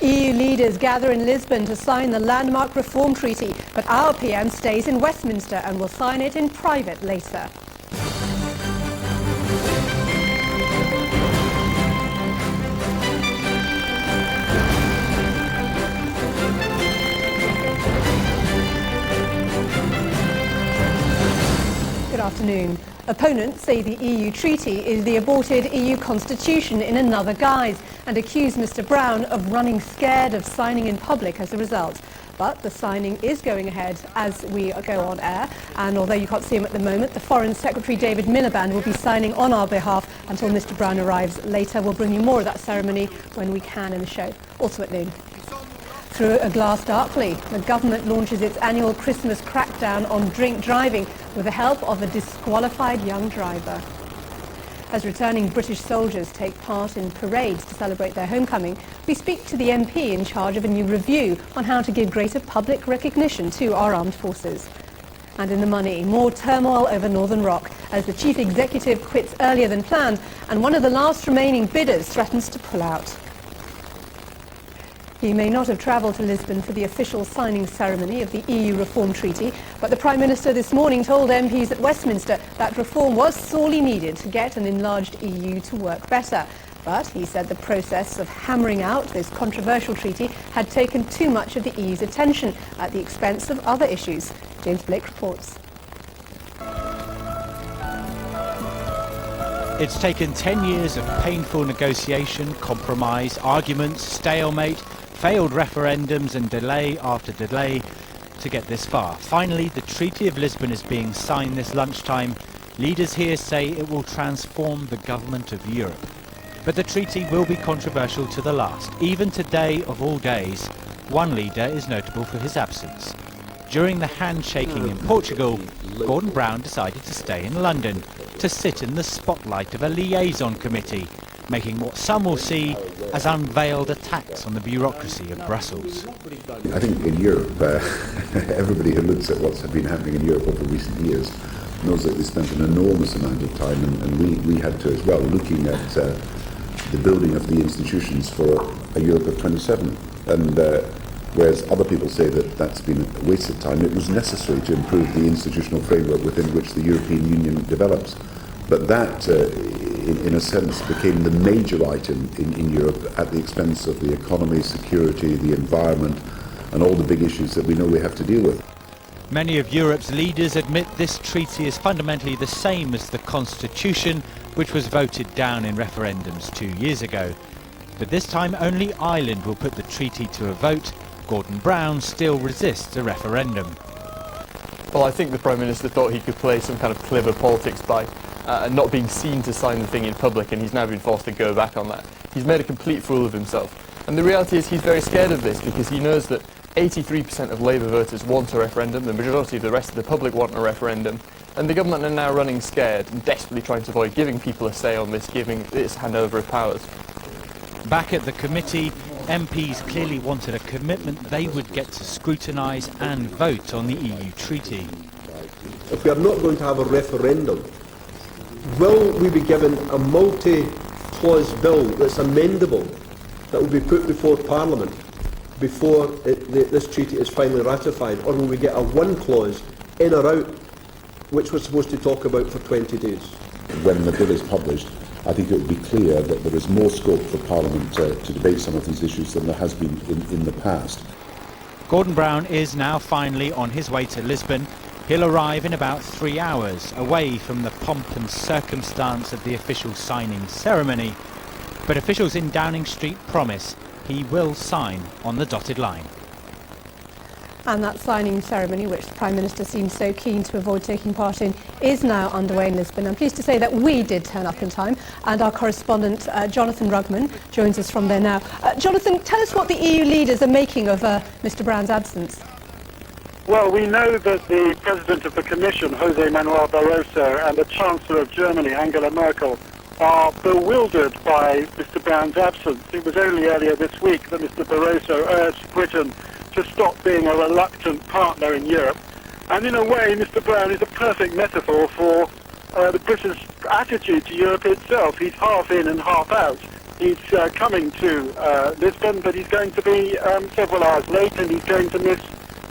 EU leaders gather in Lisbon to sign the landmark reform treaty, but our PM stays in Westminster and will sign it in private later. Good afternoon. Opponents say the EU treaty is the aborted EU constitution in another guise and accuse Mr Brown of running scared of signing in public as a result. But the signing is going ahead as we go on air, and although you can't see him at the moment, the Foreign Secretary David Miliband will be signing on our behalf until Mr Brown arrives later. We'll bring you more of that ceremony when we can in the show, also at noon. Through a glass darkly, the government launches its annual Christmas crackdown on drink driving with the help of a disqualified young driver. As returning British soldiers take part in parades to celebrate their homecoming, we speak to the MP in charge of a new review on how to give greater public recognition to our armed forces. And in the money, more turmoil over Northern Rock as the chief executive quits earlier than planned and one of the last remaining bidders threatens to pull out. He may not have travelled to Lisbon for the official signing ceremony of the EU Reform Treaty, but the Prime Minister this morning told MPs at Westminster that reform was sorely needed to get an enlarged EU to work better. But he said the process of hammering out this controversial treaty had taken too much of the EU's attention at the expense of other issues. James Blake reports. It's taken 10 years of painful negotiation, compromise, arguments, stalemate, failed referendums and delay after delay to get this far. Finally, the Treaty of Lisbon is being signed this lunchtime. Leaders here say it will transform the government of Europe. But the treaty will be controversial to the last. Even today, of all days, one leader is notable for his absence. During the handshaking in Portugal, Gordon Brown decided to stay in London to sit in the spotlight of a liaison committee, making what some will see as unveiled attacks on the bureaucracy of Brussels. I think in Europe, everybody who looks at what's been happening in Europe over recent years knows that they spent an enormous amount of time, and we had to as well, looking at the building of the institutions for a Europe of 27. And whereas other people say that that's been a waste of time, it was necessary to improve the institutional framework within which the European Union develops. But that, in a sense, became the major item in Europe at the expense of the economy, security, the environment, and all the big issues that we know we have to deal with. Many of Europe's leaders admit this treaty is fundamentally the same as the Constitution, which was voted down in referendums 2 years ago. But this time only Ireland will put the treaty to a vote. Gordon Brown still resists a referendum. Well, I think the Prime Minister thought he could play some kind of clever politics by not being seen to sign the thing in public, and he's now been forced to go back on that. He's made a complete fool of himself. And the reality is he's very scared of this because he knows that 83% of Labour voters want a referendum, the majority of the rest of the public want a referendum, and the government are now running scared and desperately trying to avoid giving people a say on this, giving its handover of powers. Back at the committee, MPs clearly wanted a commitment they would get to scrutinise and vote on the EU treaty. If we are not going to have a referendum, will we be given a multi-clause bill that's amendable that will be put before Parliament before this treaty is finally ratified, or will we get a one clause in or out which we're supposed to talk about for 20 days? When the bill is published, I think it will be clear that there is more scope for Parliament to debate some of these issues than there has been in the past. Gordon Brown is now finally on his way to Lisbon. He'll arrive in about 3 hours, away from the pomp and circumstance of the official signing ceremony. But officials in Downing Street promise he will sign on the dotted line. And that signing ceremony, which the Prime Minister seems so keen to avoid taking part in, is now underway in Lisbon. I'm pleased to say that we did turn up in time, and our correspondent Jonathan Rugman joins us from there now. Jonathan, tell us what the EU leaders are making of Mr Brown's absence. Well, we know that the President of the Commission, José Manuel Barroso, and the Chancellor of Germany, Angela Merkel, are bewildered by Mr Brown's absence. It was only earlier this week that Mr Barroso urged Britain to stop being a reluctant partner in Europe. And in a way, Mr Brown is a perfect metaphor for the British attitude to Europe itself. He's half in and half out. He's coming to Lisbon, but he's going to be several hours late, and he's going to miss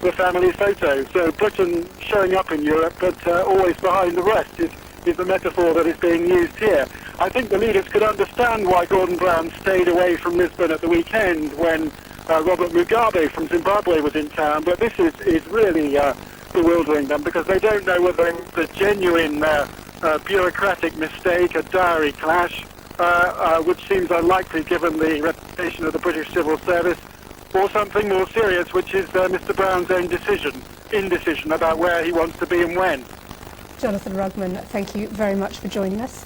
the family photo. So Britain showing up in Europe, but always behind the rest is the metaphor that is being used here. I think the leaders could understand why Gordon Brown stayed away from Lisbon at the weekend when Robert Mugabe from Zimbabwe was in town, but this is really bewildering them, because they don't know whether it's a genuine bureaucratic mistake, a diary clash, which seems unlikely given the reputation of the British civil service, or something more serious, which is Mr. Brown's own indecision about where he wants to be and when. Jonathan Rugman, thank you very much for joining us.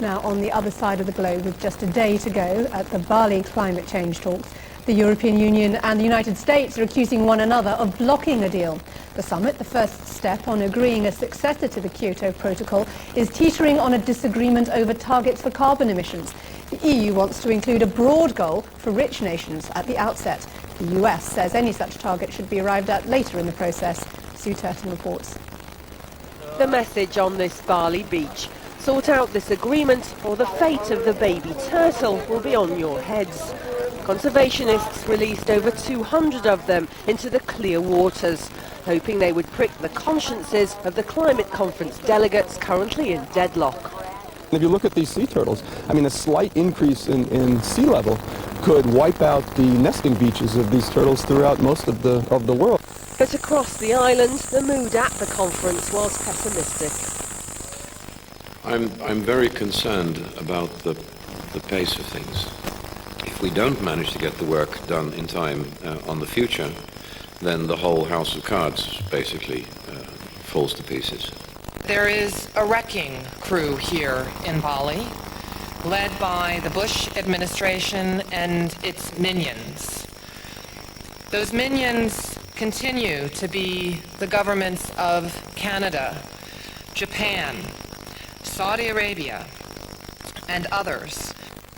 Now, on the other side of the globe, with just a day to go at the Bali climate change talks, the European Union and the United States are accusing one another of blocking a deal. The summit, the first step on agreeing a successor to the Kyoto Protocol, is teetering on a disagreement over targets for carbon emissions. The EU wants to include a broad goal for rich nations at the outset. The US says any such target should be arrived at later in the process. Sue Turton reports. The message on this Bali beach: sort out this agreement or the fate of the baby turtle will be on your heads. Conservationists released over 200 of them into the clear waters, hoping they would prick the consciences of the climate conference delegates currently in deadlock. If you look at these sea turtles, I mean, a slight increase in sea level could wipe out the nesting beaches of these turtles throughout most of the world. But across the island, the mood at the conference was pessimistic. I'm very concerned about the pace of things. If we don't manage to get the work done in time on the future, then the whole house of cards basically falls to pieces. There is a wrecking crew here in Bali, led by the Bush administration and its minions. Those minions continue to be the governments of Canada, Japan, Saudi Arabia, and others.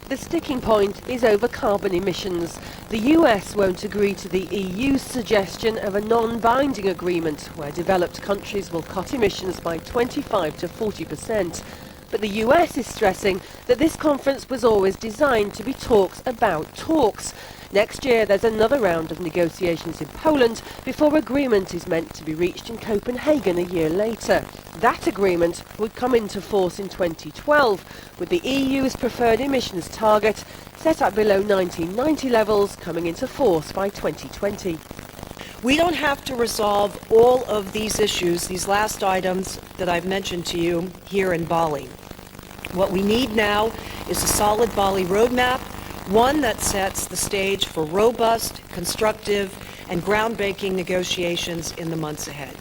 The sticking point is over carbon emissions. The US won't agree to the EU's suggestion of a non-binding agreement where developed countries will cut emissions by 25 to 40%. But the US is stressing that this conference was always designed to be talks about talks. Next year there's another round of negotiations in Poland before agreement is meant to be reached in Copenhagen a year later. That agreement would come into force in 2012, with the EU's preferred emissions target set at below 1990 levels coming into force by 2020. We don't have to resolve all of these issues, these last items that I've mentioned to you here in Bali. What we need now is a solid Bali roadmap, one that sets the stage for robust, constructive, and groundbreaking negotiations in the months ahead.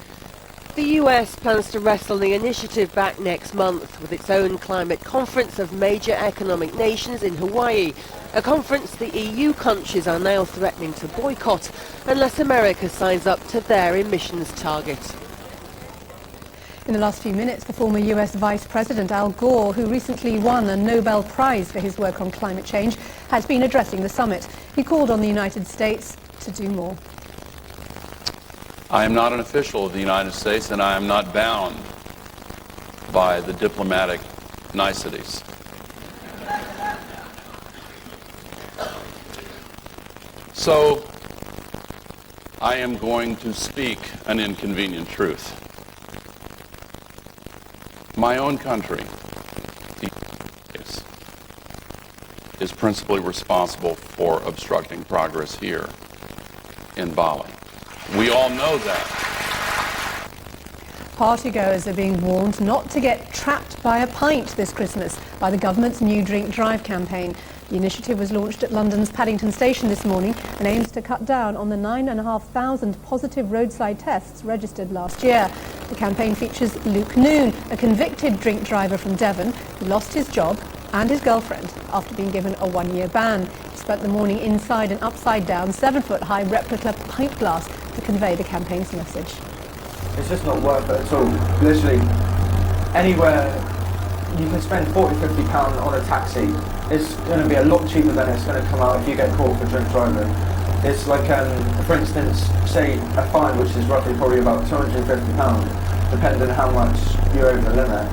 The US plans to wrestle the initiative back next month with its own climate conference of major economic nations in Hawaii, a conference the EU countries are now threatening to boycott unless America signs up to their emissions target. In the last few minutes, the former US Vice President Al Gore, who recently won a Nobel Prize for his work on climate change, has been addressing the summit. He called on the United States to do more. I am not an official of the United States, and I am not bound by the diplomatic niceties. So, I am going to speak an inconvenient truth. My own country, the United States, is principally responsible for obstructing progress here in Bali. We all know that. Partygoers are being warned not to get trapped by a pint this Christmas by the government's New Drink Drive campaign. The initiative was launched at London's Paddington Station this morning and aims to cut down on the 9,500 positive roadside tests registered last year. The campaign features Luke Noon, a convicted drink driver from Devon who lost his job and his girlfriend after being given a one-year ban. He spent the morning inside an upside-down 7-foot-high replica pint glass to convey the campaign's message. It's just not worth it at all. Literally, anywhere you can spend £40–50 on a taxi, it's going to be a lot cheaper than it's going to come out if you get caught for drink driving. It's like, for instance, say a fine which is roughly probably about £250, depending on how much you're over the limit.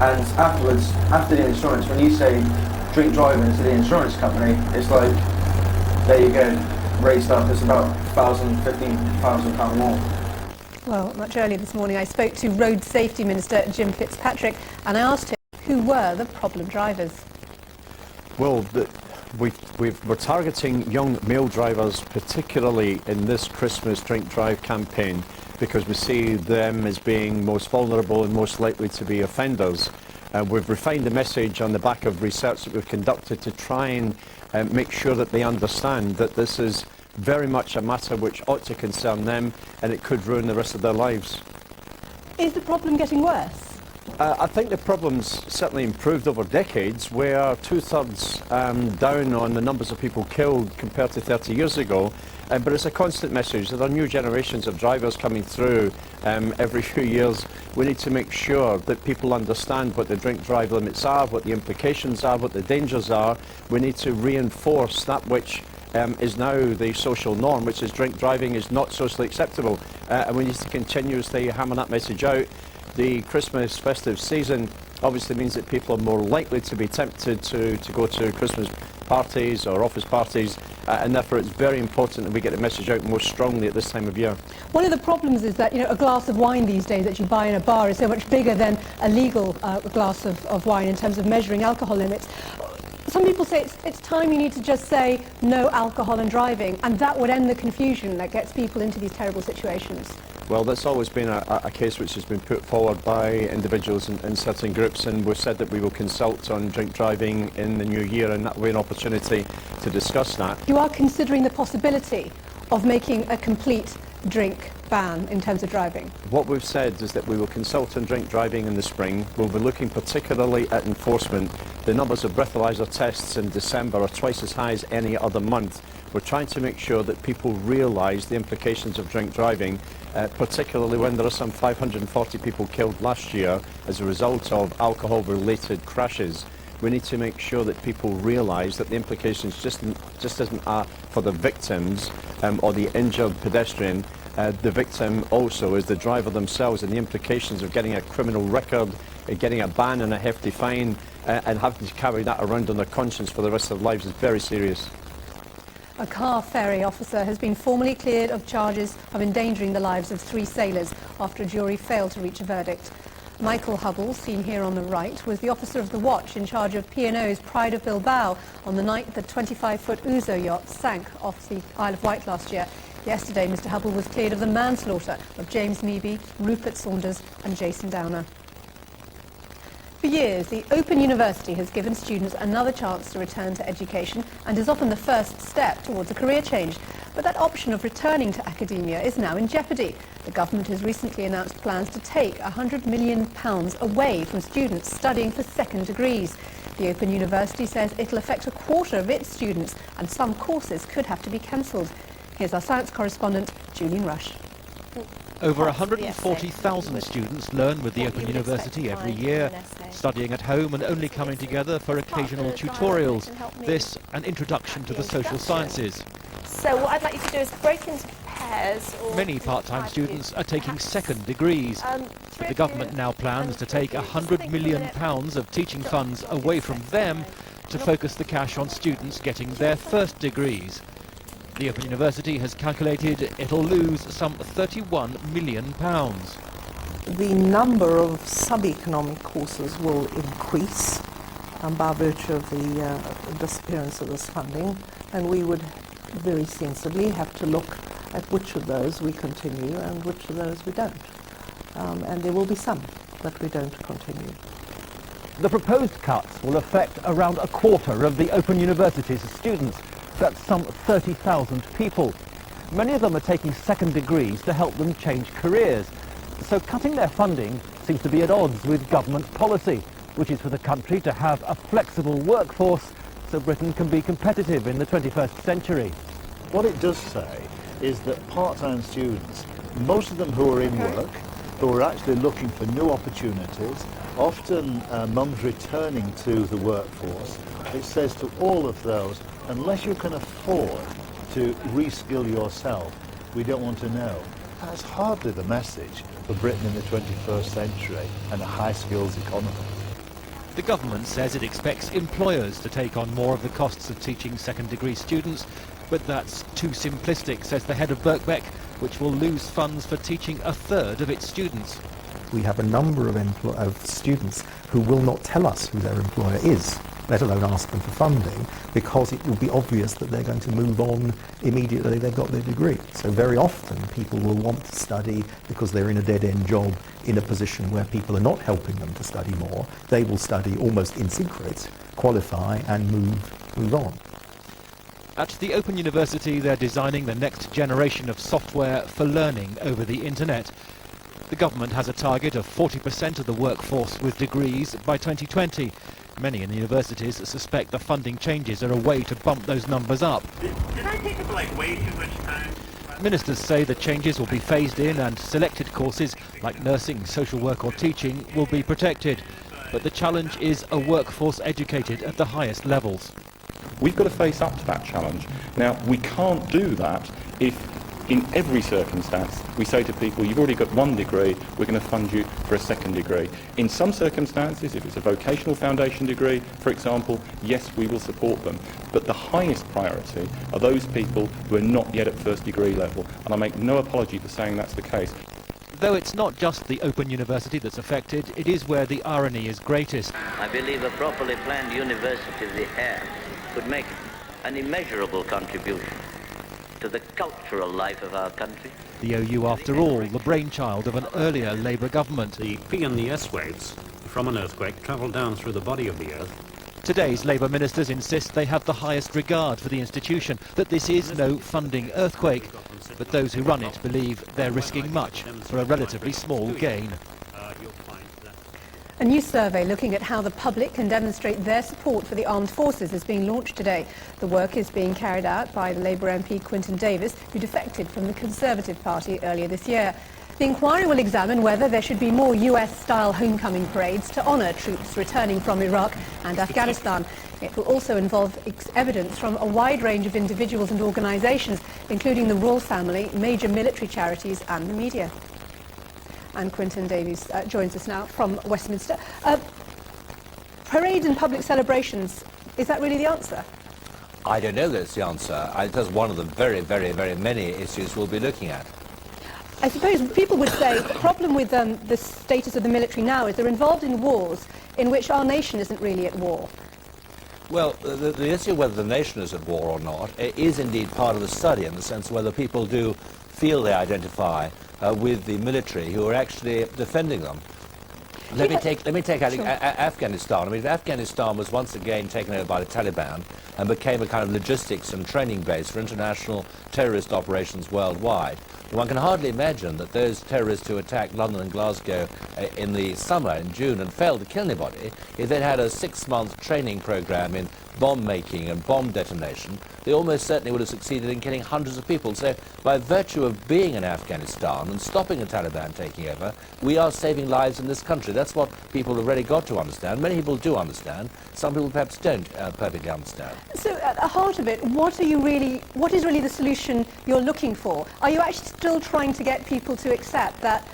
And afterwards, after the insurance, when you say drink driving to the insurance company, it's like, there you go, raised up, it's about £1,000–15,000 more. Well, much earlier this morning I spoke to Road Safety Minister Jim Fitzpatrick and I asked him who were the problem drivers. Well, we're targeting young male drivers, particularly in this Christmas drink drive campaign, because we see them as being most vulnerable and most likely to be offenders. We've refined the message on the back of research that we've conducted to try and make sure that they understand that this is very much a matter which ought to concern them, and it could ruin the rest of their lives. Is the problem getting worse? I think the problem's certainly improved over decades. We're two-thirds down on the numbers of people killed compared to 30 years ago, but it's a constant message. There are new generations of drivers coming through every few years. We need to make sure that people understand what the drink drive limits are, what the implications are, what the dangers are. We need to reinforce that which is now the social norm, which is drink driving is not socially acceptable, and we need to continuously hammer that message out. The Christmas festive season obviously means that people are more likely to be tempted to go to Christmas parties or office parties, and therefore it's very important that we get the message out more strongly at this time of year. One of the problems is that, a glass of wine these days that you buy in a bar is so much bigger than a legal glass of wine in terms of measuring alcohol limits. Some people say it's time you need to just say no alcohol and driving, and that would end the confusion that gets people into these terrible situations. Well, that's always been a case which has been put forward by individuals and certain groups, and we've said that we will consult on drink driving in the new year, and that will be an opportunity to discuss that. You are considering the possibility of making a complete drink ban in terms of driving? What we've said is that we will consult on drink driving in the spring. We'll be looking particularly at enforcement. The numbers of breathalyser tests in December are twice as high as any other month. We're trying to make sure that people realise the implications of drink driving, particularly when there are some 540 people killed last year as a result of alcohol-related crashes. We need to make sure that people realise that the implications just isn't for the victims or the injured pedestrian. The victim also is the driver themselves, and the implications of getting a criminal record, getting a ban and a hefty fine, and having to carry that around on their conscience for the rest of their lives is very serious. A car ferry officer has been formally cleared of charges of endangering the lives of 3 sailors after a jury failed to reach a verdict. Michael Hubble, seen here on the right, was the officer of the watch in charge of P&O's Pride of Bilbao on the night the 25-foot Ouzo yacht sank off the Isle of Wight last year. Yesterday, Mr. Hubble was cleared of the manslaughter of James Meeby, Rupert Saunders and Jason Downer. For years, the Open University has given students another chance to return to education and is often the first step towards a career change. But that option of returning to academia is now in jeopardy. The government has recently announced plans to take £100 million away from students studying for second degrees. The Open University says it'll affect a quarter of its students, and some courses could have to be cancelled. Here's our science correspondent, Julian Rush. Over 140,000 students learn with the Open University every year, studying at home and only coming together for occasional tutorials. This, an introduction to the social sciences. So what I'd like you to do is break into pairs. Many part-time students are taking second degrees. But the government now plans to take £100 million of teaching funds away from them to focus the cash on students getting their first degrees. The Open University has calculated it'll lose some £31 million. The number of sub-economic courses will increase by virtue of the disappearance of this funding, and we would very sensibly have to look at which of those we continue and which of those we don't. And there will be some that we don't continue. The proposed cuts will affect around a quarter of the Open University's students. That's some 30,000 people. Many of them are taking second degrees to help them change careers. So cutting their funding seems to be at odds with government policy, which is for the country to have a flexible workforce so Britain can be competitive in the 21st century. What it does say is that part-time students, most of them who are in work, who are actually looking for new opportunities, often mums returning to the workforce, it says to all of those, unless you can afford to reskill yourself, we don't want to know. That's hardly the message for Britain in the 21st century and a high skills economy. The government says it expects employers to take on more of the costs of teaching second-degree students, but that's too simplistic, says the head of Birkbeck, which will lose funds for teaching a third of its students. We have a number of students who will not tell us who their employer is, let alone ask them for funding, because it will be obvious that they're going to move on immediately they've got their degree. So very often people will want to study because they're in a dead-end job in a position where people are not helping them to study more. They will study almost in secret, qualify and move on. At the Open University, they're designing the next generation of software for learning over the internet. The government has a target of 40% of the workforce with degrees by 2020. Many in the universities suspect the funding changes are a way to bump those numbers up. Did I take up like way too much time? Ministers say the changes will be phased in and selected courses like nursing, social work or teaching will be protected. But the challenge is a workforce educated at the highest levels. We've got to face up to that challenge. Now, we can't do that if in every circumstance we say to people, you've already got one degree, we're going to fund you for a second degree. In some circumstances, if it's a vocational foundation degree, for example, yes, we will support them. But the highest priority are those people who are not yet at first degree level, and I make no apology for saying that's the case. Though it's not just the Open University that's affected, it is where the irony is greatest. I believe a properly planned university we have could make an immeasurable contribution to the cultural life of our country. The OU, after all, the brainchild of an earlier Labour government. The P and the S waves from an earthquake travel down through the body of the earth. Today's Labour ministers insist they have the highest regard for the institution, that this is no funding earthquake. But those who run it believe they're risking much for a relatively small gain. A new survey looking at how the public can demonstrate their support for the armed forces is being launched today. The work is being carried out by the Labour MP Quinton Davies, who defected from the Conservative Party earlier this year. The inquiry will examine whether there should be more US-style homecoming parades to honour troops returning from Iraq and Afghanistan. It will also involve evidence from a wide range of individuals and organisations, including the royal family, major military charities and the media. And Quinton Davies joins us now from Westminster. Parade and public celebrations, is that really the answer? I don't know that's the answer. That's one of the very, very, very many issues we'll be looking at. I suppose people would say the problem with the status of the military now is they're involved in wars in which our nation isn't really at war. Well, the issue of whether the nation is at war or not is indeed part of the study, in the sense of whether people do feel they identify with the military who are actually defending them. Let me take Afghanistan. I mean, Afghanistan was once again taken over by the Taliban and became a kind of logistics and training base for international terrorist operations worldwide. One can hardly imagine that those terrorists who attacked London and Glasgow in the summer, in June, and failed to kill anybody, if they'd had a 6-month training program in bomb making and bomb detonation, they almost certainly would have succeeded in killing hundreds of people. So by virtue of being in Afghanistan and stopping the Taliban taking over, we are saving lives in this country. That's what people have already got to understand. Many people do understand. Some people perhaps don't perfectly understand. So at the heart of it, what is really the solution you're looking for? Are you actually still trying to get people to accept that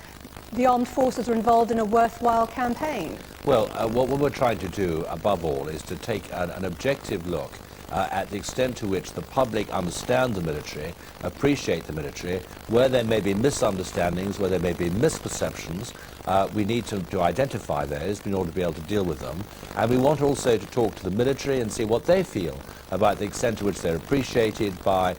the armed forces are involved in a worthwhile campaign? Well, what we're trying to do, above all, is to take an objective look at the extent to which the public understand the military, appreciate the military, where there may be misunderstandings, where there may be misperceptions. We need to identify those in order to be able to deal with them. And we want also to talk to the military and see what they feel about the extent to which they're appreciated by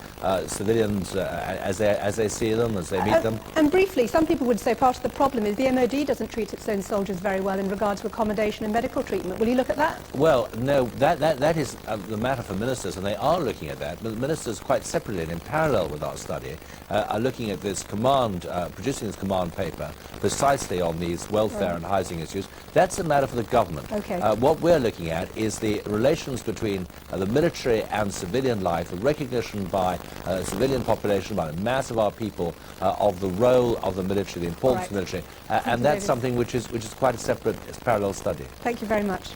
civilians as they see them, as they meet them. And briefly, some people would say part of the problem is the MOD doesn't treat its own soldiers very well in regard to accommodation and medical treatment. Will you look at that? Well, no, that is the matter for ministers, and they are looking at that. But the ministers, quite separately and in parallel with our study, are looking at this producing this command paper precisely on these welfare and housing issues. That's a matter for the government. Okay. What we're looking at is the relations between the military and civilian life, the recognition by the civilian population, by the mass of our people, of the role of the military, the importance of the military, and that's something which is quite a separate, parallel study. Thank you very much.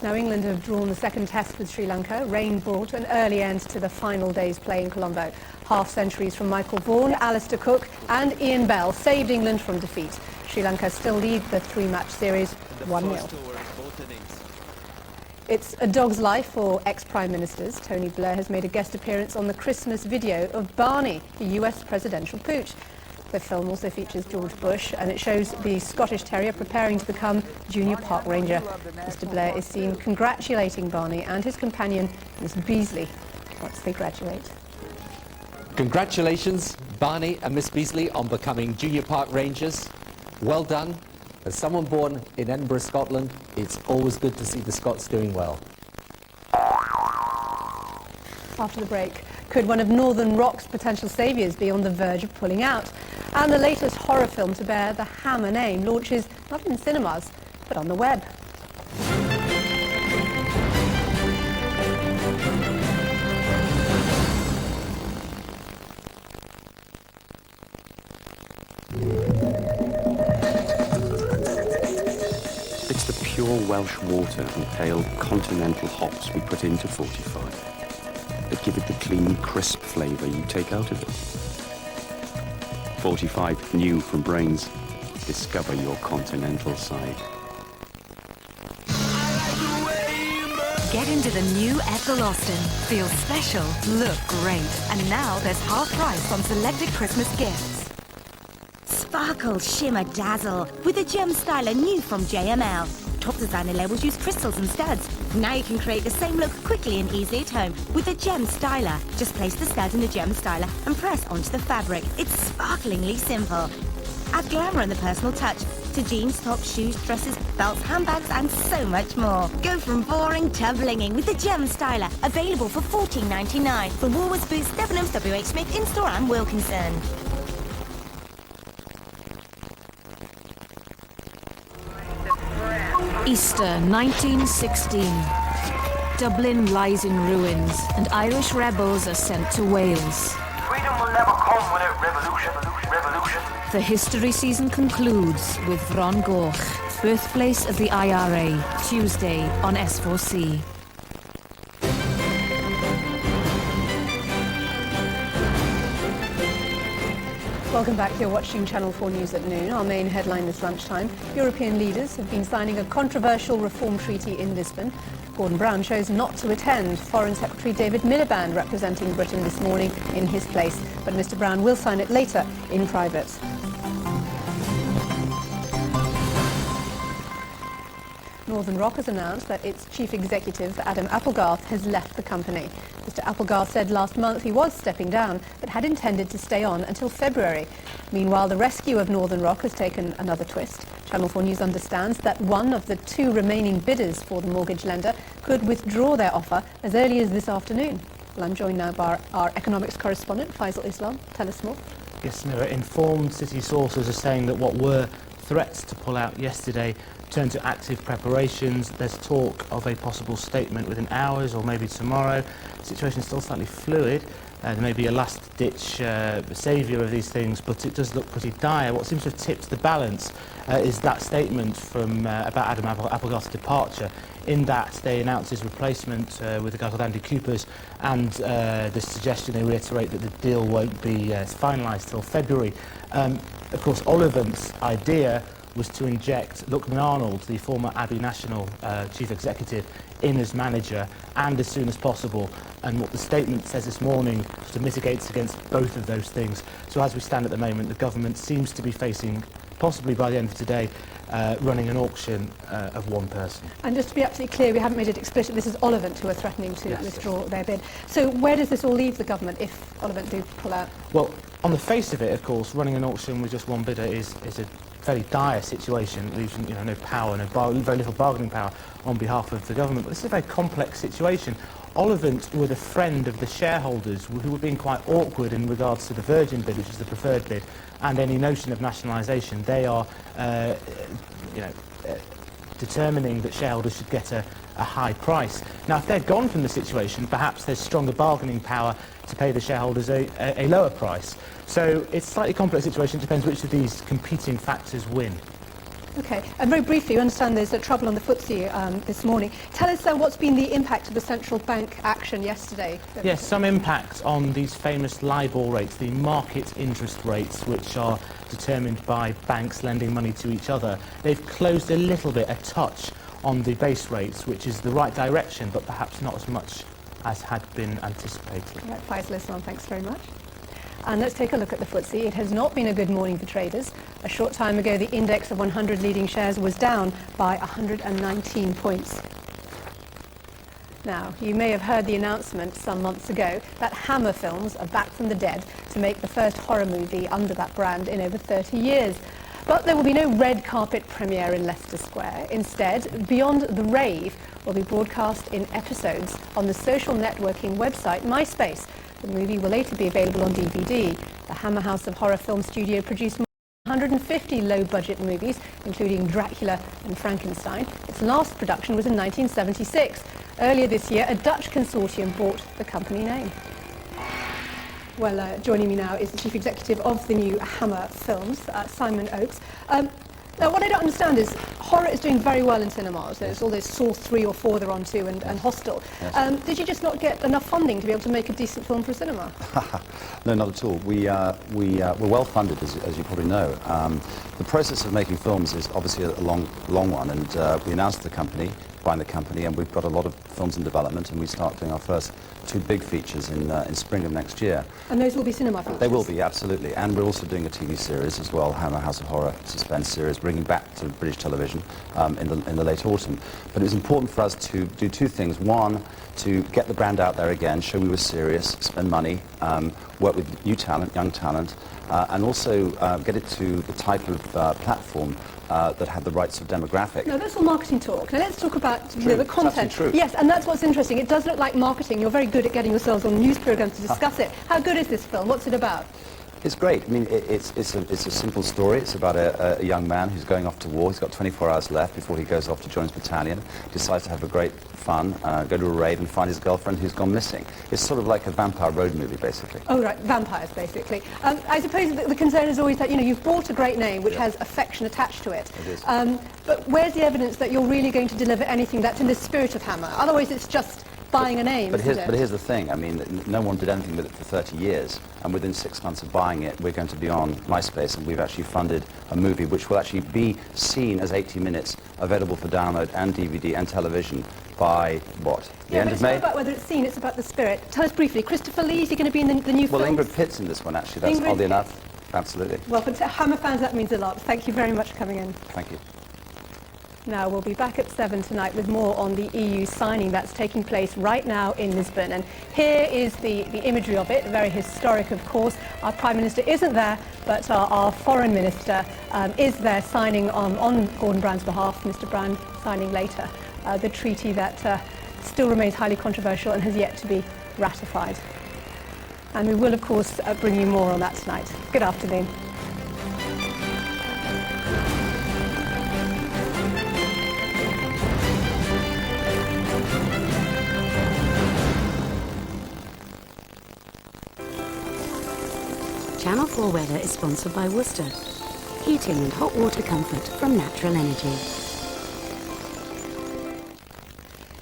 Now, England have drawn the second test with Sri Lanka. Rain brought an early end to the final day's play in Colombo. Half-centuries from Michael Vaughan, Alistair Cook and Ian Bell saved England from defeat. Sri Lanka still lead the 3-match series 1-0. It's a dog's life for ex-Prime Ministers. Tony Blair has made a guest appearance on the Christmas video of Barney, the US presidential pooch. The film also features George Bush, and it shows the Scottish Terrier preparing to become junior park ranger. Mr. Blair is seen congratulating Barney and his companion, Miss Beasley. Let's they graduate. Congratulations, Barney and Miss Beasley, on becoming junior park rangers. Well done. As someone born in Edinburgh, Scotland, it's always good to see the Scots doing well. After the break, could one of Northern Rock's potential saviours be on the verge of pulling out? And the latest horror film to bear the Hammer name launches not in cinemas, but on the web. It's the pure Welsh water and pale continental hops we put into 45 that give it the clean, crisp flavour you take out of it. 45 new from Brains. Discover your continental side. Get into the new Ethel Austin. Feel special, look great. And now there's half price on selected Christmas gifts. Sparkle, shimmer, dazzle with a gem styler new from JML. Top designer labels use crystals and studs. Now you can create the same look quickly and easily at home with a gem styler. Just place the stud in the gem styler and press onto the fabric. It's sparklingly simple. Add glamour and the personal touch to jeans, tops, shoes, dresses, belts, handbags and so much more. Go from boring to blinging with the gem styler. Available for $14.99 from Woolworths Boots, Debenhams, WH Smith in-store and Wilkinson. Easter 1916. Dublin lies in ruins and Irish rebels are sent to Wales. Freedom will never come without revolution. The history season concludes with Fron Goch, birthplace of the IRA, Tuesday on S4C. Welcome back. You're watching Channel 4 News at noon. Our main headline this lunchtime. European leaders have been signing a controversial reform treaty in Lisbon. Gordon Brown chose not to attend. Foreign Secretary David Miliband representing Britain this morning in his place. But Mr. Brown will sign it later in private. Northern Rock has announced that its chief executive, Adam Applegarth, has left the company. Mr. Applegarth said last month he was stepping down, but had intended to stay on until February. Meanwhile, the rescue of Northern Rock has taken another twist. Channel 4 News understands that one of the two remaining bidders for the mortgage lender could withdraw their offer as early as this afternoon. Well, I'm joined now by our economics correspondent, Faisal Islam. Tell us more. Yes, Mira, informed city sources are saying that what were threats to pull out yesterday turned to active preparations. There's talk of a possible statement within hours or maybe tomorrow. The situation is still slightly fluid. There may be a last-ditch saviour of these things, but it does look pretty dire. What seems to have tipped the balance is that statement from about Adam Applegarth's departure. In that, they announced his replacement with a guy called Andy Coopers, and the suggestion, they reiterate that the deal won't be finalised till February. Of course, Ollivant's idea was to inject Lukman Arnold, the former Abbey National chief executive, in as manager and as soon as possible. And what the statement says this morning sort of mitigates against both of those things. So as we stand at the moment, the government seems to be facing, possibly by the end of today, running an auction of one person. And just to be absolutely clear, we haven't made it explicit, this is Ollivant who are threatening to withdraw their bid. So where does this all leave the government if Ollivant do pull out? Well, on the face of it, of course, running an auction with just one bidder is a fairly dire situation. It leaves no power, very little bargaining power on behalf of the government. But this is a very complex situation. Ollivant were the friend of the shareholders who were being quite awkward in regards to the Virgin bid, which is the preferred bid, and any notion of nationalisation. They are, determining that shareholders should get a high price. Now, if they're gone from the situation, perhaps there's stronger bargaining power to pay the shareholders a lower price. So it's a slightly complex situation. It depends which of these competing factors win. Okay, and very briefly, you understand there's trouble on the FTSE this morning. Tell us what's been the impact of the central bank action yesterday? Yes, some impact on these famous LIBOR rates, the market interest rates, which are determined by banks lending money to each other. They've closed a little bit, a touch, on the base rates, which is the right direction, but perhaps not as much as had been anticipated. Right, Faisal Islam, thanks very much. And let's take a look at the FTSE. It has not been a good morning for traders. A short time ago, the index of 100 leading shares was down by 119 points. Now, you may have heard the announcement some months ago that Hammer Films are back from the dead to make the first horror movie under that brand in over 30 years. But there will be no red carpet premiere in Leicester Square. Instead, Beyond the Rave will be broadcast in episodes on the social networking website MySpace. The movie will later be available on DVD. The Hammer House of Horror Film Studio produced 150 low-budget movies, including Dracula and Frankenstein. Its last production was in 1976. Earlier this year, a Dutch consortium bought the company name. Well, joining me now is the Chief Executive of the new Hammer Films, Simon Oakes. Now, what I don't understand is horror is doing very well in cinemas. There's all those Saw 3 or 4 they're on to, and Hostel. Yes. Did you just not get enough funding to be able to make a decent film for a cinema? No, not at all. We're well funded, as you probably know. The process of making films is obviously a long one, and we announced the company, buying the company, and we've got a lot of films in development, and we start doing our first 2 big features in spring of next year. And those will be cinema features? They will be, absolutely. And we're also doing a TV series as well, Hammer House of Horror suspense series, bringing back to British television in the late autumn. But it was important for us to do 2 things. One, to get the brand out there again, show we were serious, spend money, work with new talent, young talent, and also get it to the type of platform that had the right sort of demographic. No, that's all marketing talk. Now let's talk about the content. True. Yes, and that's what's interesting. It does look like marketing. You're very good at getting yourselves on news programs to discuss it. How good is this film? What's it about? It's great. I mean, it's a simple story. It's about a young man who's going off to war. He's got 24 hours left before he goes off to join his battalion. Decides to have a great fun, go to a rave and find his girlfriend who's gone missing. It's sort of like a vampire road movie, basically. Oh, right, vampires, basically. I suppose the concern is always that, you've bought a great name which has affection attached to it. It is. But where's the evidence that you're really going to deliver anything that's in the spirit of Hammer? Otherwise, it's just buying a name, but isn't it? Here's the thing. I mean, no one did anything with it for 30 years, and within 6 months of buying it, we're going to be on MySpace, and we've actually funded a movie which will actually be seen as 80 minutes, available for download and DVD and television by, what, the end of May? It's not about whether it's seen, it's about the spirit. Tell us briefly, Christopher Lee, is he going to be in the new film? Well, Ingrid Pitt's in this one, actually. That's oddly enough. Absolutely. Well, for Hammer fans, that means a lot. Thank you very much for coming in. Thank you. Now, we'll be back at 7 tonight with more on the EU signing that's taking place right now in Lisbon. And here is the imagery of it, very historic, of course. Our Prime Minister isn't there, but our Foreign Minister is there signing on Gordon Brown's behalf, Mr. Brown signing later, the treaty that still remains highly controversial and has yet to be ratified. And we will, of course, bring you more on that tonight. Good afternoon. Channel 4 Weather is sponsored by Worcester. Heating and hot water comfort from Natural Energy.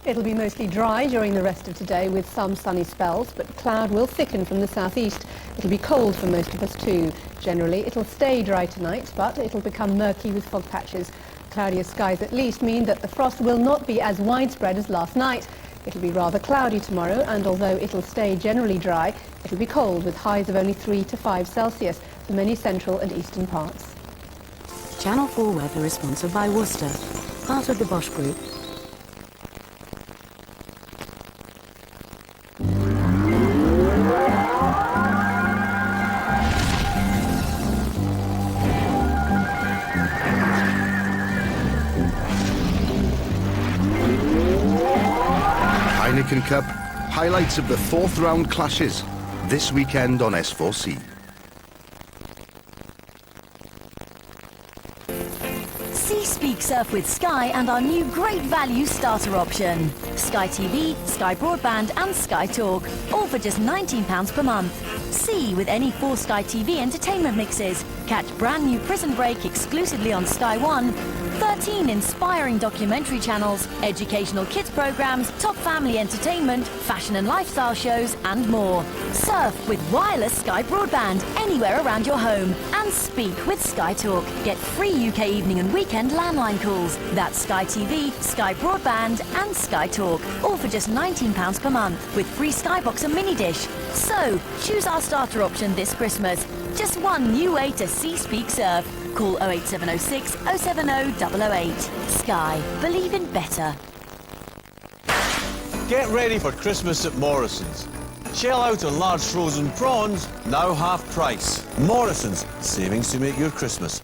It'll be mostly dry during the rest of today with some sunny spells, but cloud will thicken from the southeast. It'll be cold for most of us too. Generally, it'll stay dry tonight, but it'll become murky with fog patches. Cloudier skies at least mean that the frost will not be as widespread as last night. It'll be rather cloudy tomorrow, and although it'll stay generally dry, it'll be cold with highs of only 3 to 5 Celsius for many central and eastern parts. Channel 4 Weather is sponsored by Worcester, part of the Bosch Group. Heineken Cup, highlights of the 4th round clashes, this weekend on S4C. C-Speak Surf with Sky and our new great value starter option. Sky TV, Sky Broadband and Sky Talk, all for just £19 per month. C with any 4 Sky TV entertainment mixes, Catch brand new Prison Break exclusively on Sky One, 13 inspiring documentary channels, educational kids programs, top family entertainment, fashion and lifestyle shows, and more. Surf with wireless Sky Broadband anywhere around your home, and speak with Sky Talk. Get free UK evening and weekend landline calls. That's Sky TV, Sky Broadband, and Sky Talk, all for just £19 per month, with free Skybox and mini dish. So choose our starter option this Christmas. Just one new way to see, speak, surf. Call 08706 070 008. Sky. Believe in better. Get ready for Christmas at Morrison's. Shell out on large frozen prawns, now half price. Morrison's, savings to make your Christmas.